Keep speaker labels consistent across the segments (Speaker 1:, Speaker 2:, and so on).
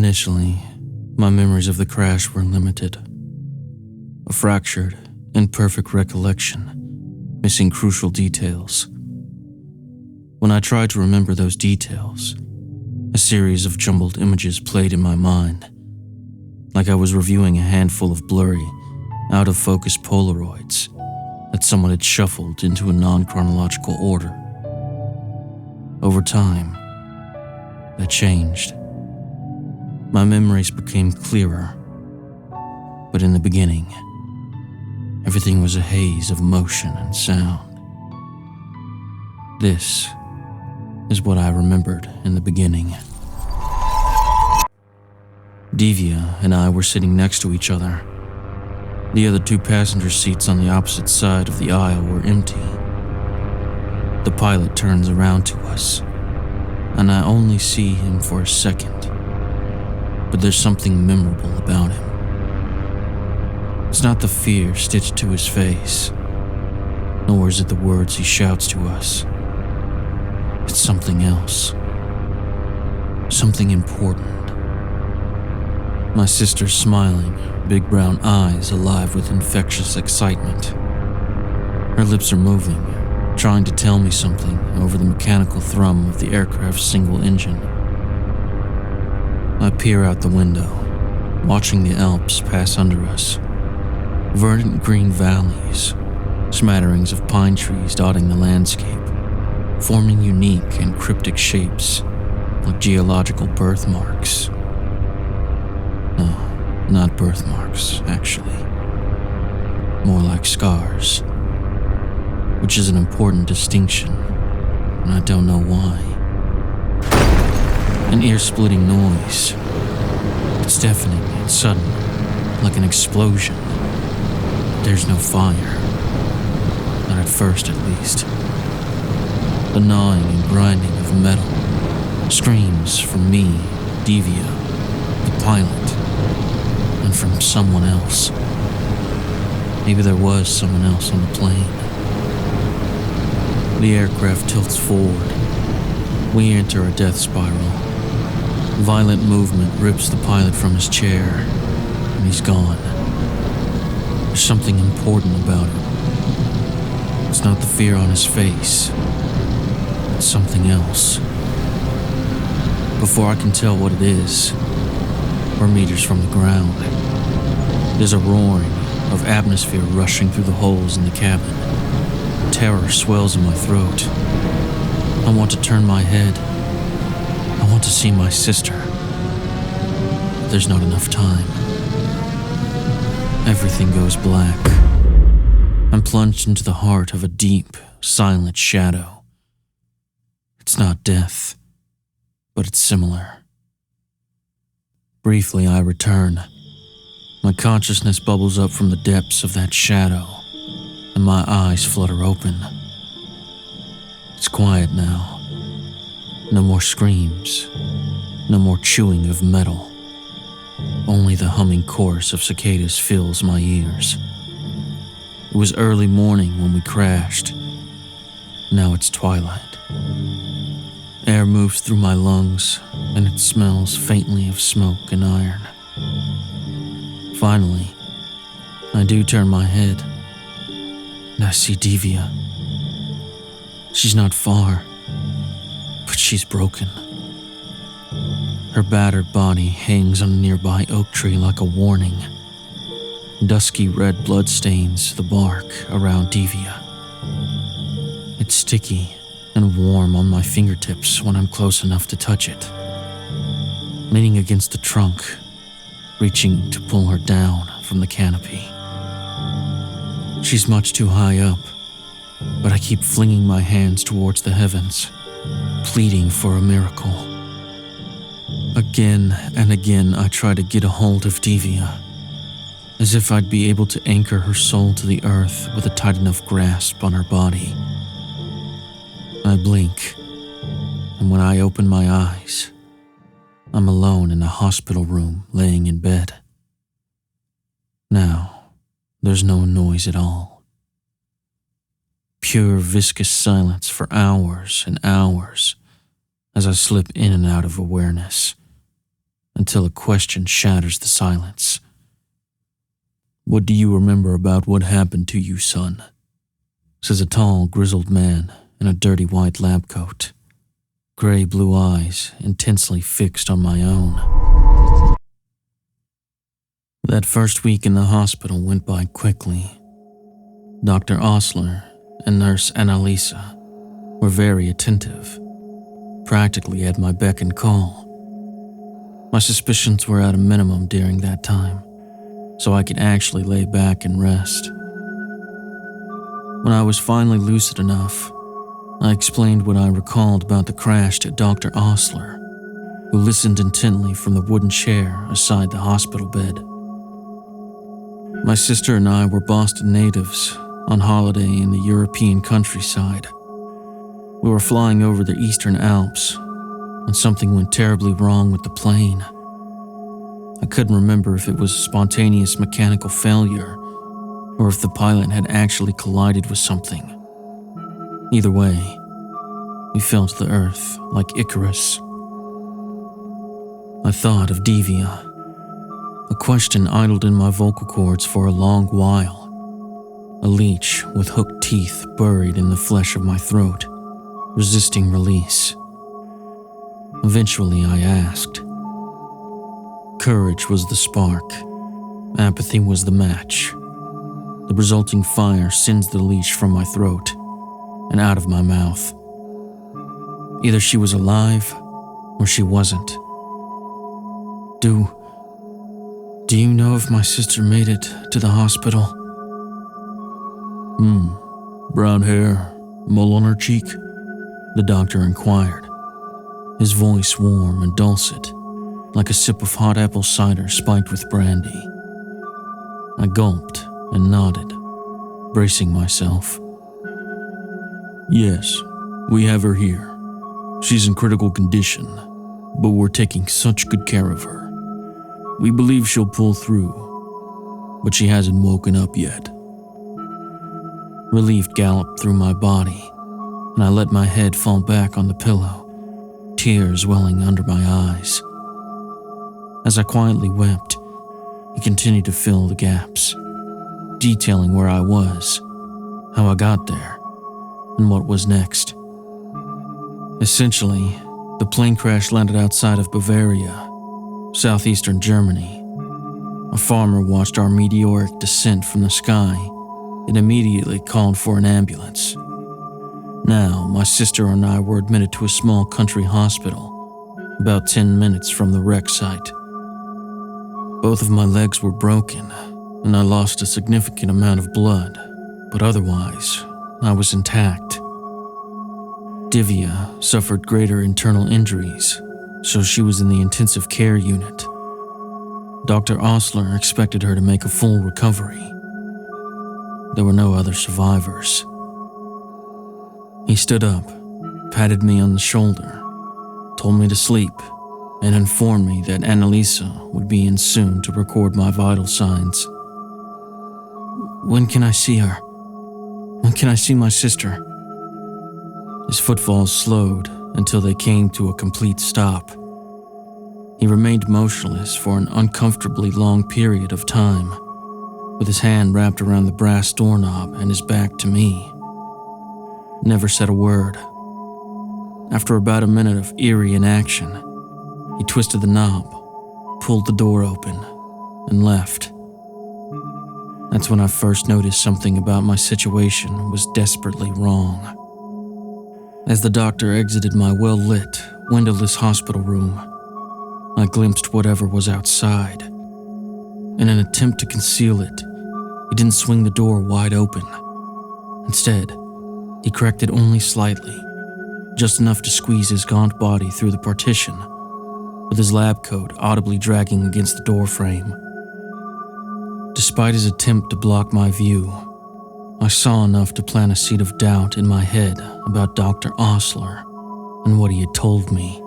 Speaker 1: Initially, my memories of the crash were limited. A fractured, imperfect recollection, missing crucial details. When I tried to remember those details, a series of jumbled images played in my mind, like I was reviewing a handful of blurry, out-of-focus Polaroids that someone had shuffled into a non-chronological order. Over time, that changed. My memories became clearer, but in the beginning, everything was a haze of motion and sound. This is what I remembered in the beginning. Divya and I were sitting next to each other. The other two passenger seats on the opposite side of the aisle were empty. The pilot turns around to us, and I only see him for a second, but there's something memorable about him. It's not the fear stitched to his face, nor is it the words he shouts to us. It's something else. Something important. My sister's smiling, big brown eyes alive with infectious excitement. Her lips are moving, trying to tell me something over the mechanical thrum of the aircraft's single engine. I peer out the window, watching the Alps pass under us. Verdant green valleys, smatterings of pine trees dotting the landscape, forming unique and cryptic shapes like geological birthmarks. No, not birthmarks, actually. More like scars, which is an important distinction, and I don't know why. An ear-splitting noise. It's deafening and sudden, like an explosion. There's no fire. Not at first, at least. The gnawing and grinding of metal. Screams from me, Divya, the pilot, and from someone else. Maybe there was someone else on the plane. The aircraft tilts forward. We enter a death spiral. Violent movement rips the pilot from his chair, and he's gone. There's something important about him. It's not the fear on his face. It's something else. Before I can tell what it is, we're meters from the ground. There's a roaring of atmosphere rushing through the holes in the cabin. Terror swells in my throat. I want to turn my head. I want to see my sister. But there's not enough time. Everything goes black. I'm plunged into the heart of a deep, silent shadow. It's not death, but it's similar. Briefly, I return. My consciousness bubbles up from the depths of that shadow, and my eyes flutter open. It's quiet now. No more screams. No more chewing of metal. Only the humming chorus of cicadas fills my ears. It was early morning when we crashed. Now it's twilight. Air moves through my lungs, and it smells faintly of smoke and iron. Finally, I do turn my head, and I see Divya. She's not far, but she's broken. Her battered body hangs on a nearby oak tree like a warning. Dusky red blood stains the bark around Divya. It's sticky and warm on my fingertips when I'm close enough to touch it. Leaning against the trunk, reaching to pull her down from the canopy. She's much too high up, but I keep flinging my hands towards the heavens, pleading for a miracle. Again and again I try to get a hold of Divya, as if I'd be able to anchor her soul to the earth with a tight enough grasp on her body. I blink, and when I open my eyes, I'm alone in a hospital room laying in bed. Now, there's no noise at all. Pure viscous silence for hours and hours as I slip in and out of awareness, until a question shatters the silence. "What do you remember about what happened to you, son?" says a tall, grizzled man in a dirty white lab coat, gray blue eyes intensely fixed on my own. That first week in the hospital went by quickly. Dr. Osler and Nurse Annalisa were very attentive, practically at my beck and call. My suspicions were at a minimum during that time, so I could actually lay back and rest. When I was finally lucid enough, I explained what I recalled about the crash to Dr. Osler, who listened intently from the wooden chair aside the hospital bed. My sister and I were Boston natives on holiday in the European countryside. We were flying over the Eastern Alps when something went terribly wrong with the plane. I couldn't remember if it was a spontaneous mechanical failure or if the pilot had actually collided with something. Either way, we fell to the earth like Icarus. I thought of Divya. A question idled in my vocal cords for a long while. A leech with hooked teeth buried in the flesh of my throat, resisting release. Eventually, I asked. Courage was the spark. Apathy was the match. The resulting fire singed the leash from my throat and out of my mouth. Either she was alive or she wasn't. Do you know if my sister made it to the hospital?
Speaker 2: Brown hair, mole on her cheek?
Speaker 1: The doctor inquired, his voice warm and dulcet, like a sip of hot apple cider spiked with brandy. I gulped and nodded, bracing myself.
Speaker 2: Yes, we have her here. She's in critical condition, but we're taking such good care of her. We believe she'll pull through, but she hasn't woken up yet.
Speaker 1: Relief galloped through my body, and I let my head fall back on the pillow, tears welling under my eyes. As I quietly wept, he continued to fill the gaps, detailing where I was, how I got there, and what was next. Essentially, the plane crash landed outside of Bavaria, southeastern Germany. A farmer watched our meteoric descent from the sky and immediately called for an ambulance. Now, my sister and I were admitted to a small country hospital, about 10 minutes from the wreck site. Both of my legs were broken, and I lost a significant amount of blood, but otherwise, I was intact. Divya suffered greater internal injuries, so she was in the intensive care unit. Dr. Osler expected her to make a full recovery. There were no other survivors. He stood up, patted me on the shoulder, told me to sleep, and informed me that Annalisa would be in soon to record my vital signs. "When can I see her? When can I see my sister?" His footfalls slowed until they came to a complete stop. He remained motionless for an uncomfortably long period of time, with his hand wrapped around the brass doorknob and his back to me. Never said a word. After about a minute of eerie inaction, he twisted the knob, pulled the door open, and left. That's when I first noticed something about my situation was desperately wrong. As the doctor exited my well-lit, windowless hospital room, I glimpsed whatever was outside. In an attempt to conceal it, he didn't swing the door wide open. Instead, he cracked it only slightly, just enough to squeeze his gaunt body through the partition, with his lab coat audibly dragging against the doorframe. Despite his attempt to block my view, I saw enough to plant a seed of doubt in my head about Dr. Osler and what he had told me.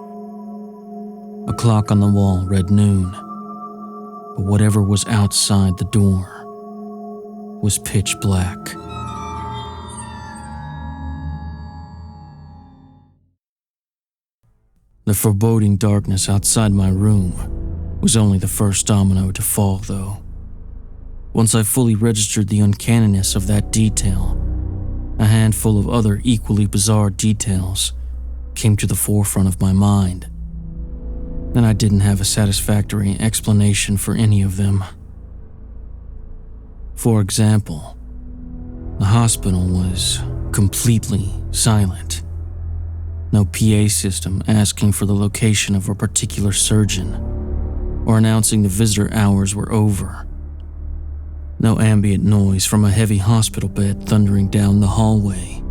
Speaker 1: A clock on the wall read noon, but whatever was outside the door was pitch black. The foreboding darkness outside my room was only the first domino to fall, though. Once I fully registered the uncanniness of that detail, a handful of other equally bizarre details came to the forefront of my mind, and I didn't have a satisfactory explanation for any of them. For example, the hospital was completely silent. No PA system asking for the location of a particular surgeon or announcing the visitor hours were over. No ambient noise from a heavy hospital bed thundering down the hallway.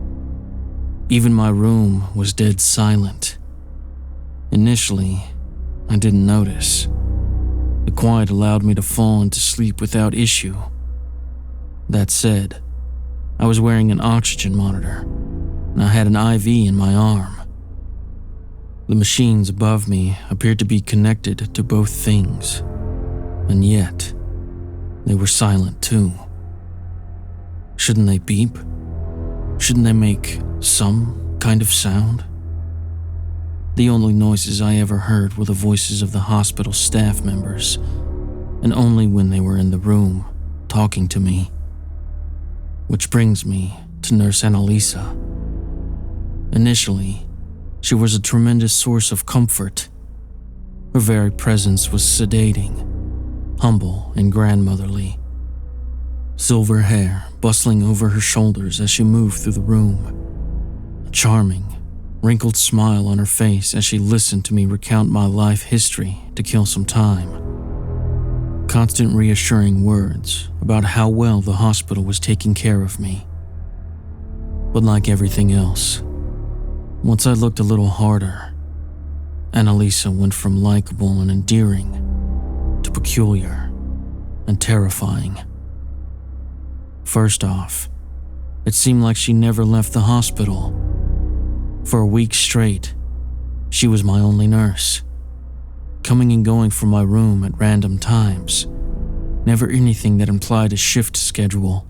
Speaker 1: Even my room was dead silent. Initially, I didn't notice. The quiet allowed me to fall into sleep without issue. That said, I was wearing an oxygen monitor, and I had an IV in my arm. The machines above me appeared to be connected to both things, and yet they were silent too. Shouldn't they beep? Shouldn't they make some kind of sound? The only noises I ever heard were the voices of the hospital staff members, and only when they were in the room talking to me. Which brings me to Nurse Annalisa. Initially, she was a tremendous source of comfort. Her very presence was sedating, humble and grandmotherly. Silver hair bustling over her shoulders as she moved through the room. A charming, wrinkled smile on her face as she listened to me recount my life history to kill some time. Constant reassuring words about how well the hospital was taking care of me. But like everything else, once I looked a little harder, Annalisa went from likable and endearing to peculiar and terrifying. First off, it seemed like she never left the hospital. For a week straight, she was my only nurse, coming and going from my room at random times, never anything that implied a shift schedule.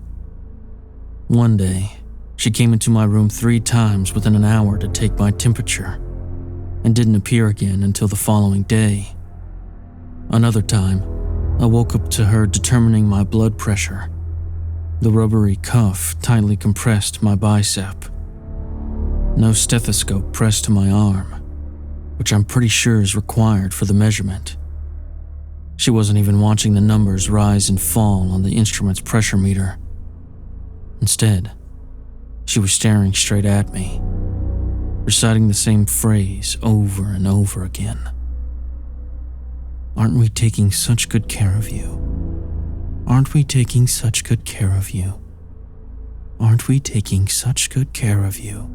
Speaker 1: One day, she came into my room 3 times within an hour to take my temperature, and didn't appear again until the following day. Another time, I woke up to her determining my blood pressure. The rubbery cuff tightly compressed my bicep. No stethoscope pressed to my arm, which I'm pretty sure is required for the measurement. She wasn't even watching the numbers rise and fall on the instrument's pressure meter. Instead, she was staring straight at me, reciting the same phrase over and over again. "Aren't we taking such good care of you? Aren't we taking such good care of you? Aren't we taking such good care of you?"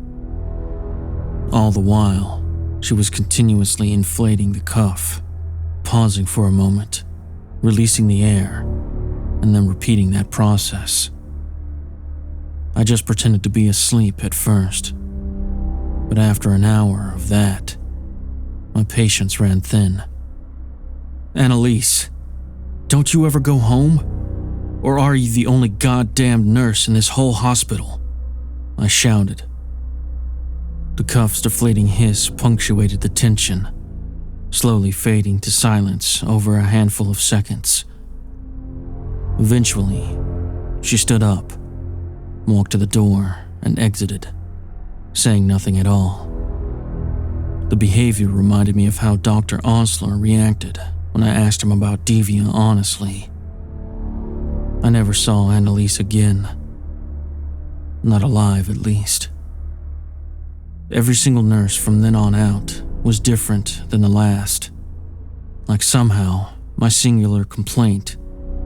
Speaker 1: All the while, she was continuously inflating the cuff, pausing for a moment, releasing the air, and then repeating that process. I just pretended to be asleep at first, but after an hour of that, my patience ran thin. "Annalise, don't you ever go home? Or are you the only goddamned nurse in this whole hospital?" I shouted. The cuff's deflating hiss punctuated the tension, slowly fading to silence over a handful of seconds. Eventually, she stood up, walked to the door, and exited, saying nothing at all. The behavior reminded me of how Dr. Osler reacted when I asked him about Devia honestly. I never saw Annalise again. Not alive, at least. Every single nurse from then on out was different than the last. Like somehow, my singular complaint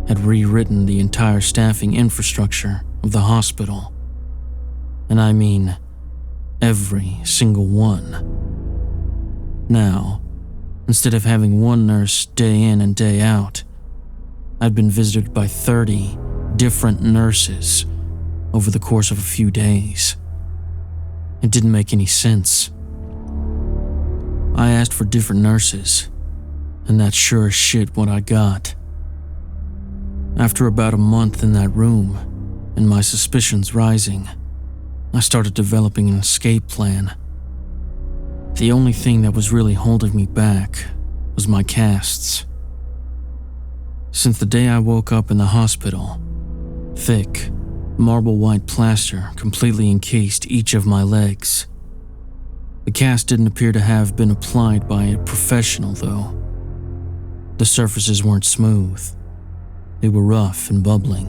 Speaker 1: had rewritten the entire staffing infrastructure of the hospital. And I mean, every single one. Now, instead of having one nurse day in and day out, I'd been visited by 30 different nurses over the course of a few days. It didn't make any sense. I asked for different nurses, and that's sure as shit what I got. After about a month in that room, and my suspicions rising, I started developing an escape plan. The only thing that was really holding me back was my casts. Since the day I woke up in the hospital, thick, marble white plaster completely encased each of my legs. The cast didn't appear to have been applied by a professional, though. The surfaces weren't smooth. They were rough and bubbling.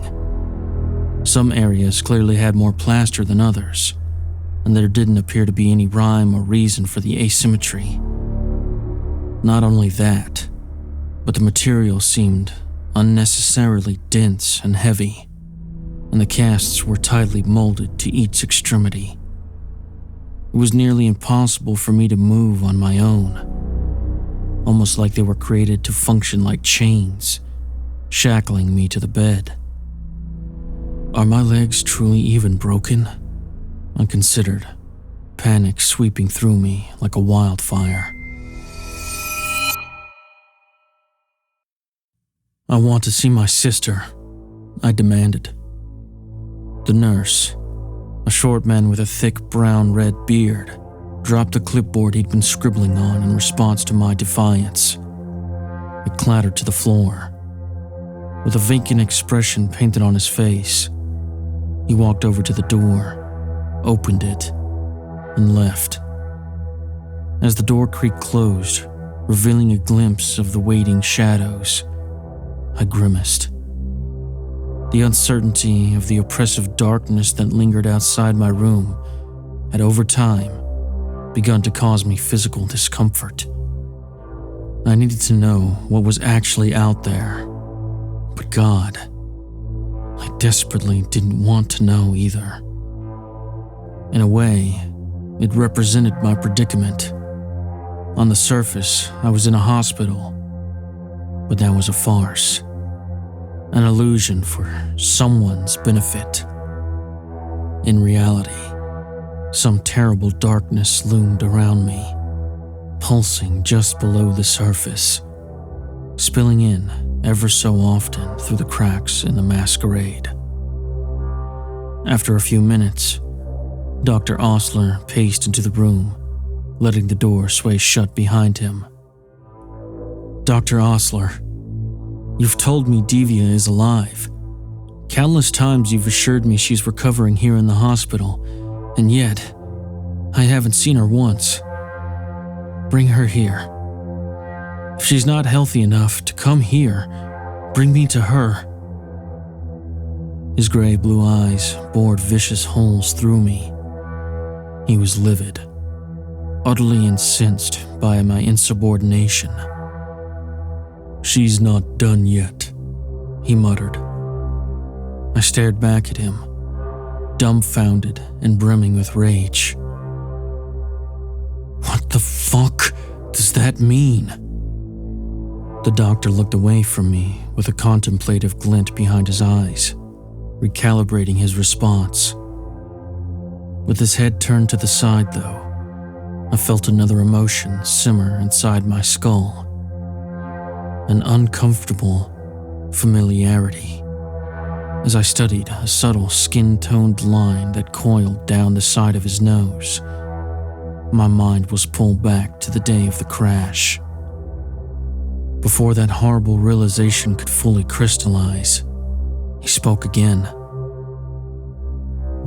Speaker 1: Some areas clearly had more plaster than others, and there didn't appear to be any rhyme or reason for the asymmetry. Not only that, but the material seemed unnecessarily dense and heavy, and the casts were tightly molded to each extremity. It was nearly impossible for me to move on my own, almost like they were created to function like chains, shackling me to the bed. Are my legs truly even broken? I considered, panic sweeping through me like a wildfire. I want to see my sister, I demanded. The nurse, a short man with a thick brown-red beard, dropped the clipboard he'd been scribbling on in response to my defiance. It clattered to the floor. With a vacant expression painted on his face, he walked over to the door, opened it, and left. As the door creaked closed, revealing a glimpse of the waiting shadows, I grimaced. The uncertainty of the oppressive darkness that lingered outside my room had over time begun to cause me physical discomfort. I needed to know what was actually out there, but God, I desperately didn't want to know either. In a way, it represented my predicament. On the surface, I was in a hospital, but that was a farce. An illusion for someone's benefit. In reality, some terrible darkness loomed around me, pulsing just below the surface, spilling in ever so often through the cracks in the masquerade. After a few minutes, Dr. Osler paced into the room, letting the door sway shut behind him. Dr. Osler, you've told me Divya is alive. Countless times you've assured me she's recovering here in the hospital, and yet, I haven't seen her once. Bring her here. If she's not healthy enough to come here, bring me to her. His gray blue eyes bored vicious holes through me. He was livid, utterly incensed by my insubordination. She's not done yet, he muttered. I stared back at him, dumbfounded and brimming with rage. What the fuck does that mean? The doctor looked away from me with a contemplative glint behind his eyes, recalibrating his response. With his head turned to the side, though, I felt another emotion simmer inside my skull. An uncomfortable familiarity, as I studied a subtle skin-toned line that coiled down the side of his nose. My mind was pulled back to the day of the crash. Before that horrible realization could fully crystallize, he spoke again.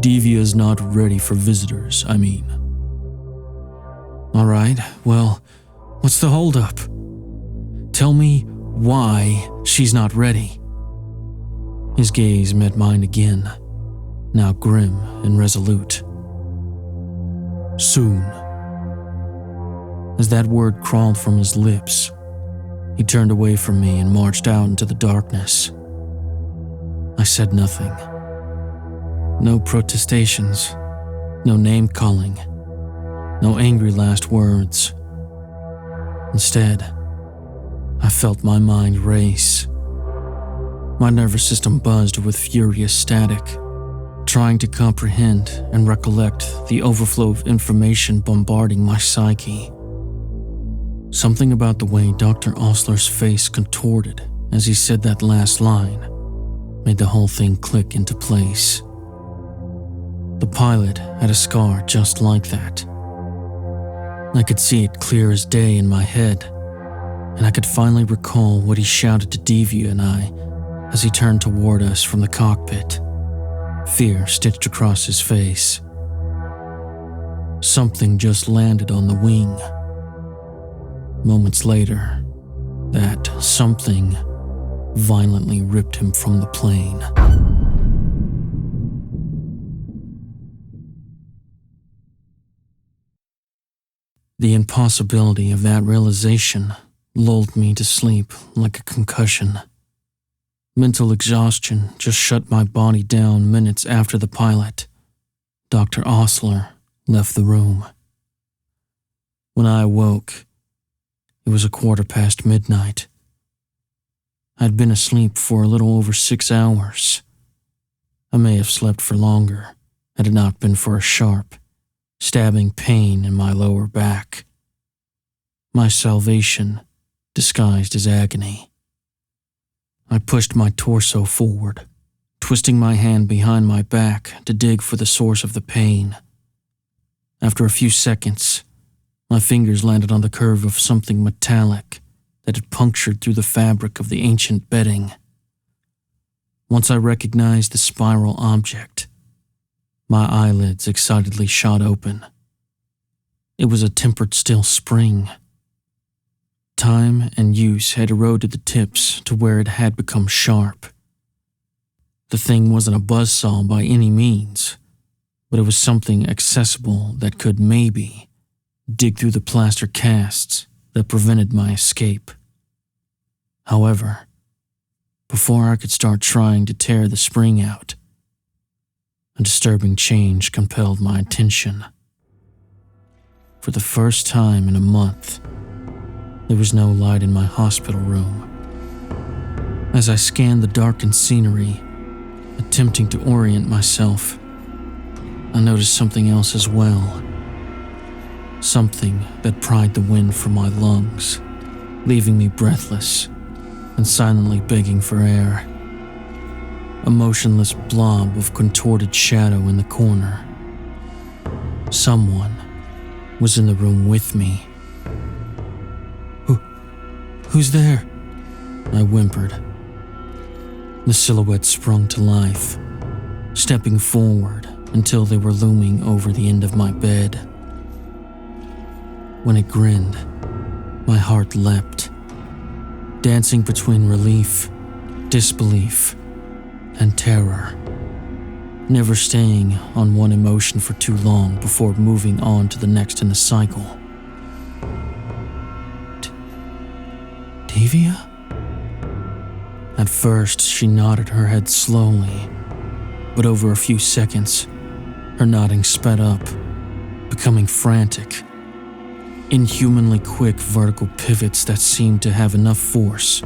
Speaker 1: Divya's not ready for visitors, I mean. All right, well, what's the holdup? Tell me why she's not ready. His gaze met mine again, now grim and resolute. Soon. As that word crawled from his lips, he turned away from me and marched out into the darkness. I said nothing. No protestations, no name-calling, no angry last words. Instead, I felt my mind race. My nervous system buzzed with furious static, trying to comprehend and recollect the overflow of information bombarding my psyche. Something about the way Dr. Osler's face contorted as he said that last line made the whole thing click into place. The pilot had a scar just like that. I could see it clear as day in my head, and I could finally recall what he shouted to Divya and I as he turned toward us from the cockpit, fear stitched across his face. Something just landed on the wing. Moments later, that something violently ripped him from the plane. The impossibility of that realization lulled me to sleep like a concussion. Mental exhaustion just shut my body down minutes after the pilot, Dr. Osler, left the room. When I awoke, it was midnight. I'd been asleep for a little over 6 hours. I may have slept for longer had it not been for a sharp, stabbing pain in my lower back. My salvation disguised as agony. I pushed my torso forward, twisting my hand behind my back to dig for the source of the pain. After a few seconds, my fingers landed on the curve of something metallic that had punctured through the fabric of the ancient bedding. Once I recognized the spiral object, my eyelids excitedly shot open. It was a tempered steel spring. Time and use had eroded the tips to where it had become sharp. The thing wasn't a buzzsaw by any means, but it was something accessible that could maybe dig through the plaster casts that prevented my escape. However, before I could start trying to tear the spring out, a disturbing change compelled my attention. For the first time in a month, there was no light in my hospital room. As I scanned the darkened scenery, attempting to orient myself, I noticed something else as well. Something that pried the wind from my lungs, leaving me breathless and silently begging for air. A motionless blob of contorted shadow in the corner. Someone was in the room with me. Who's there? I whimpered. The silhouette sprung to life, stepping forward until they were looming over the end of my bed. When it grinned, my heart leapt, dancing between relief, disbelief, and terror, never staying on one emotion for too long before moving on to the next in the cycle. Divya? At first, she nodded her head slowly, but over a few seconds, her nodding sped up, becoming frantic. Inhumanly quick vertical pivots that seemed to have enough force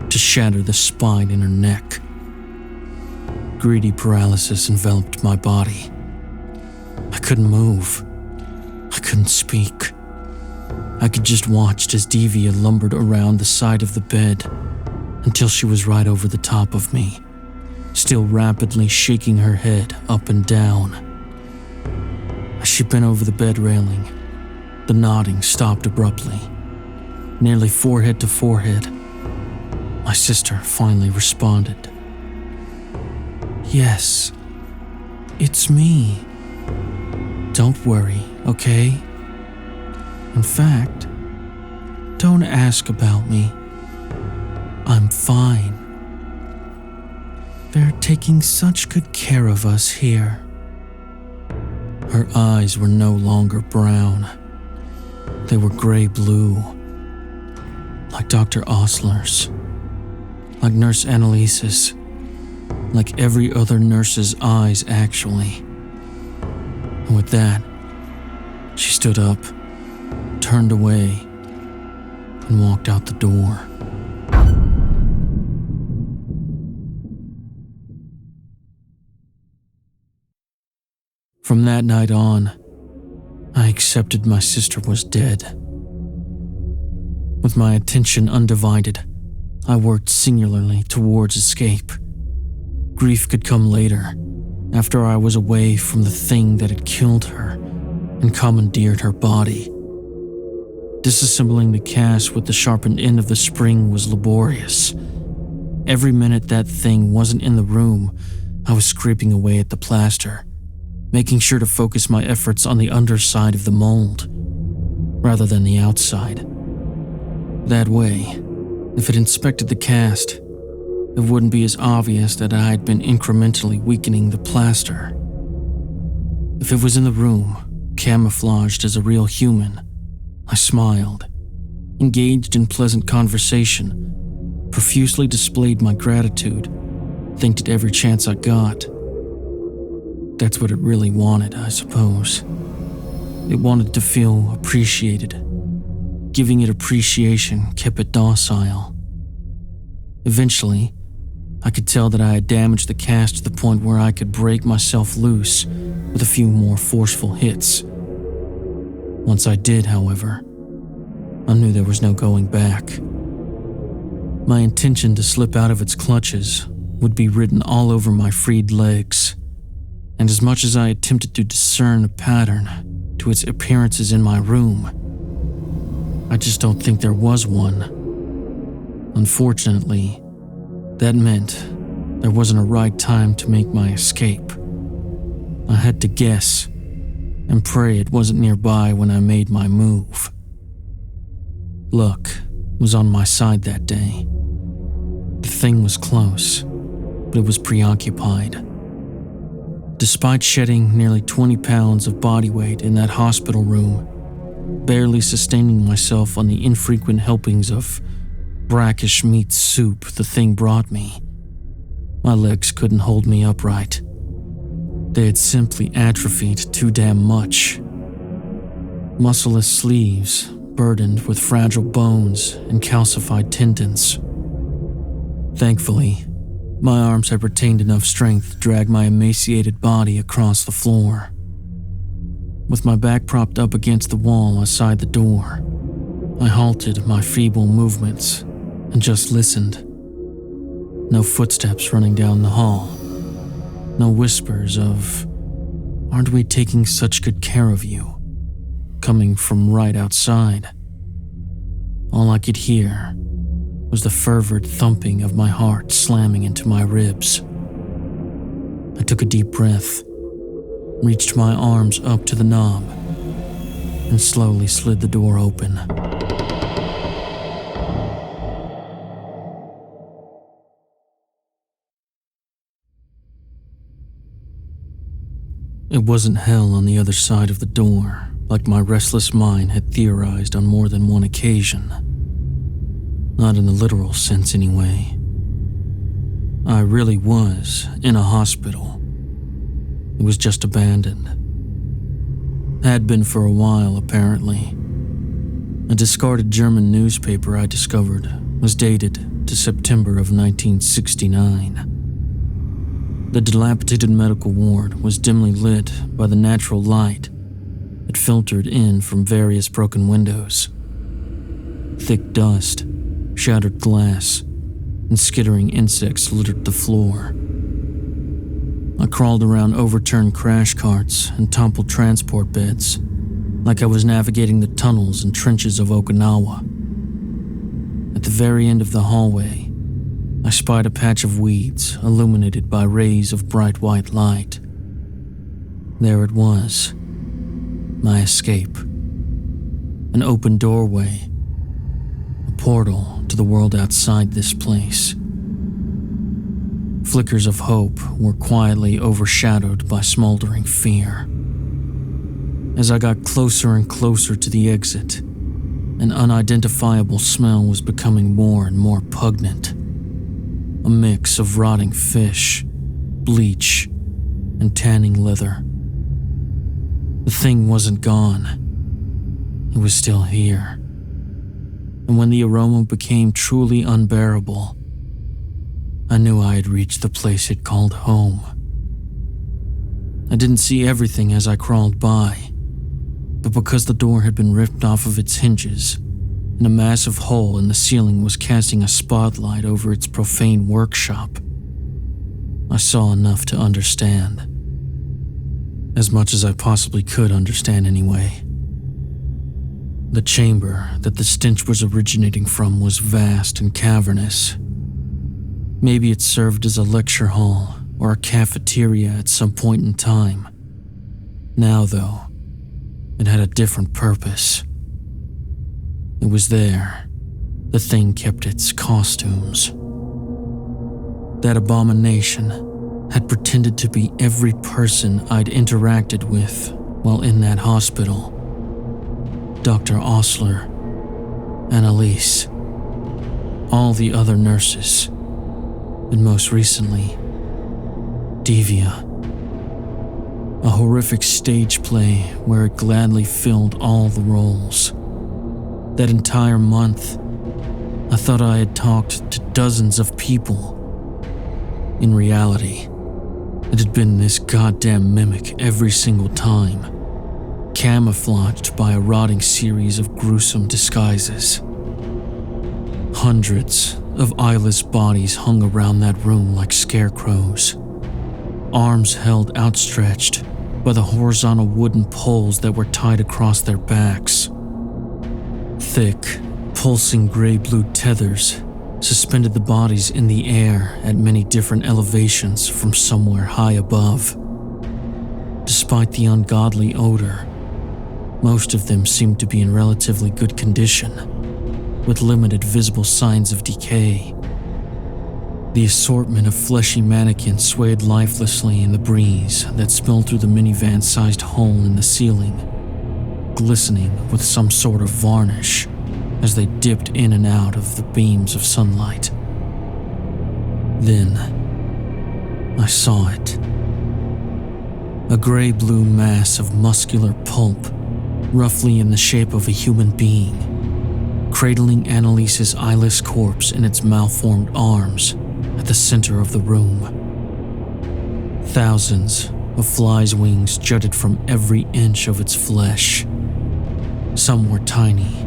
Speaker 1: to shatter the spine in her neck. Greedy paralysis enveloped my body. I couldn't move. I couldn't speak. I could just watch as Divya lumbered around the side of the bed until she was right over the top of me, still rapidly shaking her head up and down. As she bent over the bed railing, the nodding stopped abruptly, nearly forehead to forehead. My sister finally responded. Yes, it's me. Don't worry, okay? In fact, don't ask about me. I'm fine. They're taking such good care of us here. Her eyes were no longer brown. They were gray-blue, like Dr. Osler's, like Nurse Annalise's, like every other nurse's eyes, actually. And with that, she stood up, turned away, and walked out the door. From that night on, I accepted my sister was dead. With my attention undivided, I worked singularly towards escape. Grief could come later, after I was away from the thing that had killed her and commandeered her body. Disassembling the cast with the sharpened end of the spring was laborious. Every minute that thing wasn't in the room, I was scraping away at the plaster, making sure to focus my efforts on the underside of the mold, rather than the outside. That way, if it inspected the cast, it wouldn't be as obvious that I had been incrementally weakening the plaster. If it was in the room, camouflaged as a real human, I smiled, engaged in pleasant conversation, profusely displayed my gratitude, thanked it every chance I got. That's what it really wanted, I suppose. It wanted to feel appreciated. Giving it appreciation kept it docile. Eventually, I could tell that I had damaged the cast to the point where I could break myself loose with a few more forceful hits. Once I did, however, I knew there was no going back. My intention to slip out of its clutches would be written all over my freed legs, and as much as I attempted to discern a pattern to its appearances in my room, I just don't think there was one. Unfortunately, that meant there wasn't a right time to make my escape. I had to guess and pray it wasn't nearby when I made my move. Luck was on my side that day. The thing was close, but it was preoccupied. Despite shedding nearly 20 pounds of body weight in that hospital room, barely sustaining myself on the infrequent helpings of brackish meat soup the thing brought me, my legs couldn't hold me upright. They had simply atrophied too damn much. Muscleless sleeves, burdened with fragile bones and calcified tendons. Thankfully, my arms had retained enough strength to drag my emaciated body across the floor. With my back propped up against the wall outside the door, I halted my feeble movements and just listened. No footsteps running down the hall. No whispers of, "Aren't we taking such good care of you?" coming from right outside. All I could hear was the fervid thumping of my heart slamming into my ribs. I took a deep breath, reached my arms up to the knob, and slowly slid the door open. It wasn't hell on the other side of the door, like my restless mind had theorized on more than one occasion. Not in the literal sense, anyway. I really was in a hospital. It was just abandoned. Had been for a while, apparently. A discarded German newspaper I discovered was dated to September of 1969. The dilapidated medical ward was dimly lit by the natural light that filtered in from various broken windows. Thick dust, shattered glass, and skittering insects littered the floor. I crawled around overturned crash carts and toppled transport beds, like I was navigating the tunnels and trenches of Okinawa. At the very end of the hallway, I spied a patch of weeds illuminated by rays of bright white light. There it was, my escape. An open doorway, a portal to the world outside this place. Flickers of hope were quietly overshadowed by smoldering fear. As I got closer and closer to the exit, an unidentifiable smell was becoming more and more pungent. A mix of rotting fish, bleach, and tanning leather. The thing wasn't gone. It was still here. And when the aroma became truly unbearable, I knew I had reached the place it called home. I didn't see everything as I crawled by, but because the door had been ripped off of its hinges, and a massive hole in the ceiling was casting a spotlight over its profane workshop, I saw enough to understand. As much as I possibly could understand anyway. The chamber that the stench was originating from was vast and cavernous. Maybe it served as a lecture hall or a cafeteria at some point in time. Now, though, it had a different purpose. It was there. The thing kept its costumes. That abomination had pretended to be every person I'd interacted with while in that hospital. Dr. Osler, Annalise, all the other nurses, and most recently, Divya. A horrific stage play where it gladly filled all the roles. That entire month, I thought I had talked to dozens of people. In reality, it had been this goddamn mimic every single time, camouflaged by a rotting series of gruesome disguises. Hundreds of eyeless bodies hung around that room like scarecrows, arms held outstretched by the horizontal wooden poles that were tied across their backs. Thick, pulsing gray-blue tethers suspended the bodies in the air at many different elevations from somewhere high above. Despite the ungodly odor, most of them seemed to be in relatively good condition, with limited visible signs of decay. The assortment of fleshy mannequins swayed lifelessly in the breeze that spilled through the minivan-sized hole in the ceiling, glistening with some sort of varnish as they dipped in and out of the beams of sunlight. Then, I saw it. A gray-blue mass of muscular pulp, roughly in the shape of a human being, cradling Annalise's eyeless corpse in its malformed arms at the center of the room. Thousands of flies' wings jutted from every inch of its flesh. Some were tiny,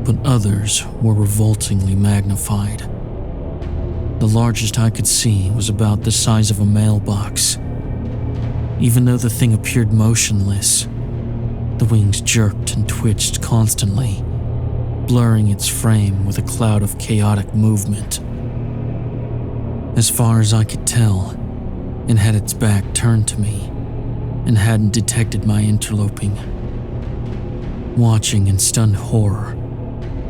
Speaker 1: but others were revoltingly magnified. The largest I could see was about the size of a mailbox. Even though the thing appeared motionless, the wings jerked and twitched constantly, blurring its frame with a cloud of chaotic movement. As far as I could tell, it had its back turned to me and hadn't detected my interloping. Watching in stunned horror,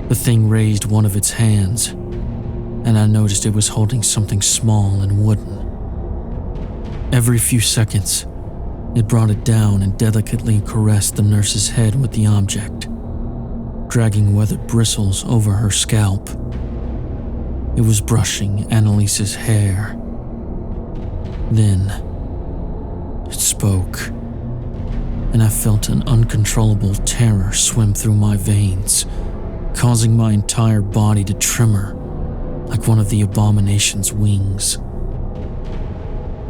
Speaker 1: the thing raised one of its hands, and I noticed it was holding something small and wooden. Every few seconds, it brought it down and delicately caressed the nurse's head with the object, dragging weathered bristles over her scalp. It was brushing Annalise's hair. Then, it spoke, and I felt an uncontrollable terror swim through my veins, causing my entire body to tremor like one of the abomination's wings.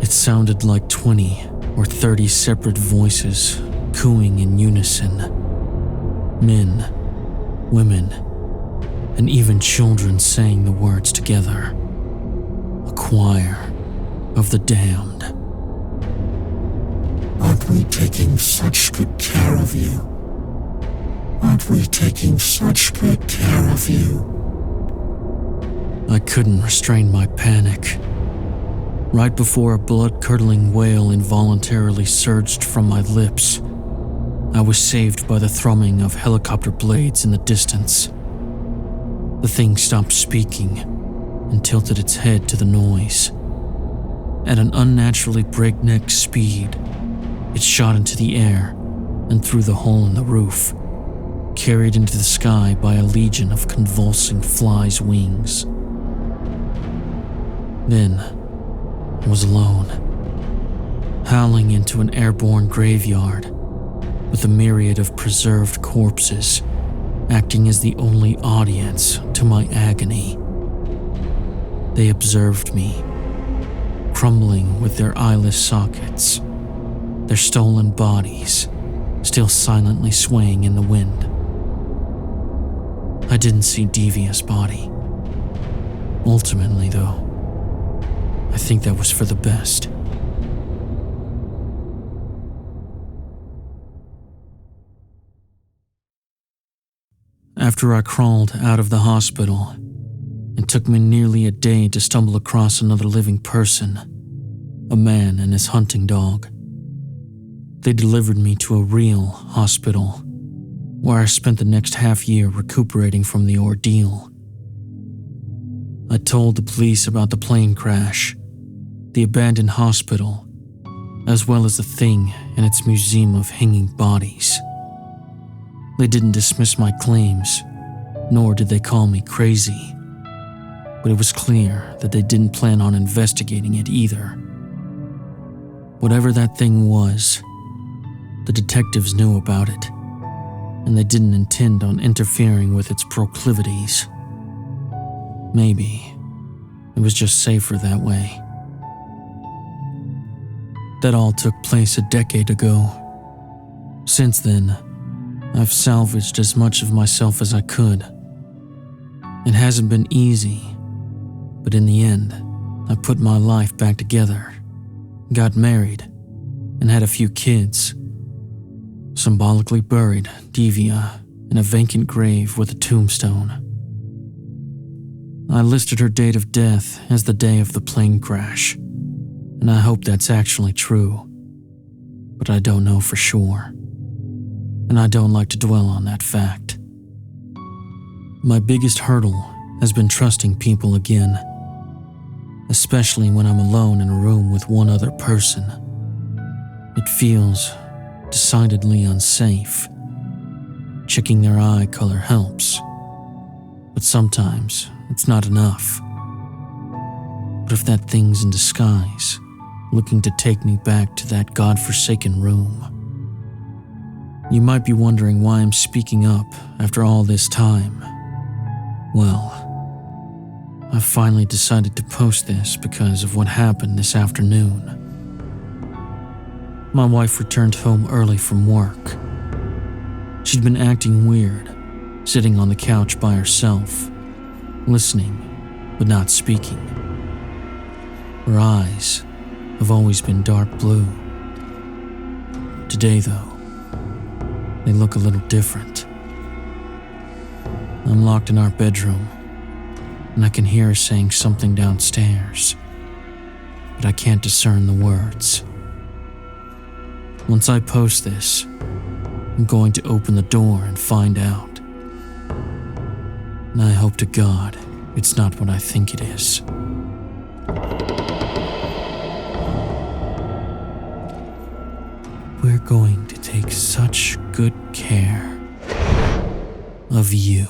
Speaker 1: It sounded like 20 or 30 separate voices cooing in unison. Men, women, and even children sang the words together. A choir of the damned.
Speaker 3: Aren't we taking such good care of you? Aren't we taking such good care of you?
Speaker 1: I couldn't restrain my panic. Right before a blood-curdling wail involuntarily surged from my lips, I was saved by the thrumming of helicopter blades in the distance. The thing stopped speaking and tilted its head to the noise. At an unnaturally breakneck speed, it shot into the air and through the hole in the roof, carried into the sky by a legion of convulsing flies' wings. Then, I was alone, howling into an airborne graveyard with a myriad of preserved corpses acting as the only audience to my agony. They observed me, crumbling with their eyeless sockets, their stolen bodies still silently swaying in the wind. I didn't see Divya's body. Ultimately, though, I think that was for the best. After I crawled out of the hospital, it took me nearly a day to stumble across another living person, a man and his hunting dog. They delivered me to a real hospital, where I spent the next half year recuperating from the ordeal. I told the police about the plane crash, the abandoned hospital, as well as the thing in its museum of hanging bodies. They didn't dismiss my claims, nor did they call me crazy, but it was clear that they didn't plan on investigating it either. Whatever that thing was, the detectives knew about it, and they didn't intend on interfering with its proclivities. Maybe it was just safer that way. That all took place a decade ago. Since then, I've salvaged as much of myself as I could. It hasn't been easy, but in the end, I put my life back together, got married, and had a few kids. Symbolically buried Divya in a vacant grave with a tombstone. I listed her date of death as the day of the plane crash, and I hope that's actually true, but I don't know for sure, and I don't like to dwell on that fact. My biggest hurdle has been trusting people again, especially when I'm alone in a room with one other person. It feels decidedly unsafe. Checking their eye color helps, but sometimes it's not enough. What if that thing's in disguise, looking to take me back to that godforsaken room? You might be wondering why I'm speaking up after all this time. Well, I finally decided to post this because of what happened this afternoon. My wife returned home early from work. She'd been acting weird, sitting on the couch by herself, listening but not speaking. Her eyes have always been dark blue. Today, though, they look a little different. I'm locked in our bedroom, and I can hear her saying something downstairs, but I can't discern the words. Once I post this, I'm going to open the door and find out. And I hope to God it's not what I think it is. We're going to take such good care of you.